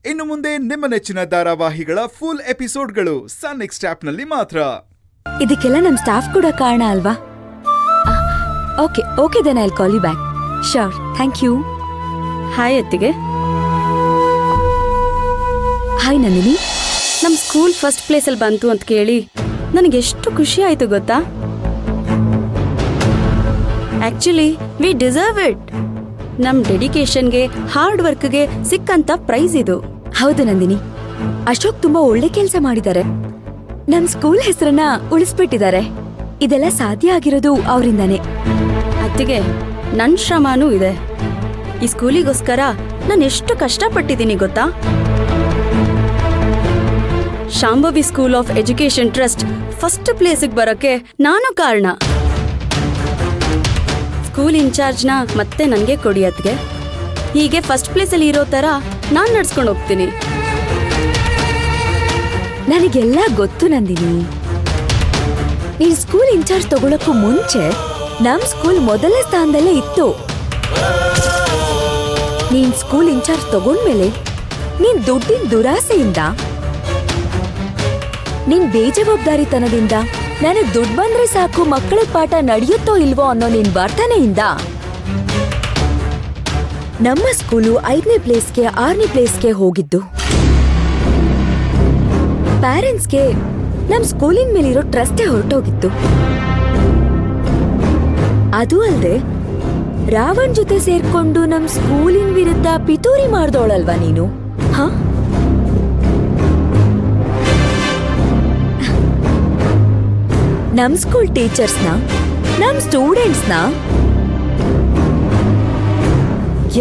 ಇನ್ನು ಮುಂದೆ ನಿಮ್ಮ ನೆಚ್ಚಿನ ಧಾರಾವಾಹಿಗಳ ಫುಲ್ ಎಪಿಸೋಡ್ಗಳು ಸನ್ ನೆಕ್ಸ್ಟ್ ಆಪ್ನಲ್ಲಿ ಮಾತ್ರ. ಇದಕ್ಕೆಲ್ಲ ನಮ್ ಸ್ಟಾಫ್ ಕೂಡ ಕಾರಣ ಅಲ್ವಾ? Okay then I will call you back. Sure, thank you. Hi ಅತ್ತಿಗೆ. ಹಾಯ್ ನಂದಿನಿ. ನಮ್ ಸ್ಕೂಲ್ ಫಸ್ಟ್ ಪ್ಲೇಸಲ್ಲಿ ಬಂತು ಅಂತ ಕೇಳಿ ನನಗೆಷ್ಟು ಖುಷಿ ಆಯ್ತು ಗೊತ್ತಾ? Actually we deserve it. ನಮ್ ಡೆಡಿಕೇಶನ್ಗೆ ಹಾರ್ಡ್ ವರ್ಕ್ಗೆ ಸಿಕ್ಕಂತ ಪ್ರೈಸ್ ಇದು. ಹೌದು ನಂದಿನಿ, ಅಶೋಕ್ ತುಂಬಾ ಒಳ್ಳೆ ಕೆಲಸ ಮಾಡಿದ್ದಾರೆ. ನಮ್ ಸ್ಕೂಲ್ ಹೆಸರನ್ನ ಉಳಿಸ್ಬಿಟ್ಟಿದ್ದಾರೆ. ಇದೆಲ್ಲ ಸಾಧ್ಯ ಆಗಿರೋದು ಅವರಿಂದಾನೆ. ಅತ್ತಿಗೆ, ನನ್ ಶ್ರಮನೂ ಇದೆ. ಈ ಸ್ಕೂಲಿಗೋಸ್ಕರ ನಾನು ಎಷ್ಟು ಕಷ್ಟಪಟ್ಟಿದ್ದೀನಿ ಗೊತ್ತಾ? Shambhavi school of education trust first ಪ್ಲೇಸಿಗೆ ಬರೋಕೆ ನಾನು ಕಾರಣ. ಸ್ಕೂಲ್ ಇನ್ಚಾರ್ಜ್ನ ಮತ್ತೆ ನನಗೆ ಕೊಡಿ ಅತ್ತಿಗೆ. ಹೀಗೆ ಫಸ್ಟ್ ಪ್ಲೇಸಲ್ಲಿ ಇರೋ ತರ ನಾನು ನಡ್ಸ್ಕೊಂಡು ಹೋಗ್ತೀನಿ. ನನಗೆಲ್ಲ ಗೊತ್ತು ನಂದಿನಿ. ನೀನ್ ಸ್ಕೂಲ್ ಇನ್ಚಾರ್ಜ್ ತಗೊಳಕ್ಕೂ ಮುಂಚೆ ನಮ್ ಸ್ಕೂಲ್ ಮೊದಲ ಸ್ಥಾನದಲ್ಲೇ ಇತ್ತು. ನೀನ್ ಸ್ಕೂಲ್ ಇನ್ಚಾರ್ಜ್ ತಗೊಂಡ್ಮೇಲೆ ನೀನ್ ದುಡ್ಡಿನ ದುರಾಸೆಯಿಂದ, ನಿನ್ ಬೇಜವಾಬ್ದಾರಿತನದಿಂದ, ನನಗ್ ದುಡ್ಡು ಬಂದ್ರೆ ಸಾಕು ಮಕ್ಕಳ ಪಾಠ ನಡೆಯುತ್ತೋ ಇಲ್ವೋ ಅನ್ನೋ ನಿನ್ ವರ್ತನೆಯಿಂದ ನಮ್ಮ ಸ್ಕೂಲು 5ನೇ ಪ್ಲೇಸ್ಗೆ 6ನೇ ಪ್ಲೇಸ್ಗೆ ಹೋಗಿದ್ದು. ಪ್ಯಾರೆಂಟ್ಸ್ಗೆ ನಮ್ ಸ್ಕೂಲಿನ ಮೇಲಿರೋ ಟ್ರಸ್ಟೇ ಹೊರಟೋಗಿತ್ತು. ಅದು ಅಲ್ದೆ ರಾವಣ್ ಜೊತೆ ಸೇರ್ಕೊಂಡು ನಮ್ ಸ್ಕೂಲಿನ ವಿರುದ್ಧ ಪಿತೂರಿ ಮಾಡ್ದೋಳಲ್ವಾ ನೀನು? ಹಾ, ನಮ್ ಸ್ಕೂಲ್ ಟೀಚರ್ಸ್ನ, ನಮ್ ಸ್ಟೂಡೆಂಟ್ಸ್ನ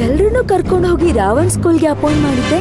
ಎಲ್ರನ್ನೂ ಕರ್ಕೊಂಡು ಹೋಗಿ ರಾವಣ್ ಸ್ಕೂಲ್ಗೆ ಅಪಾಯಿಂಟ್ ಮಾಡಿದ್ದೆ.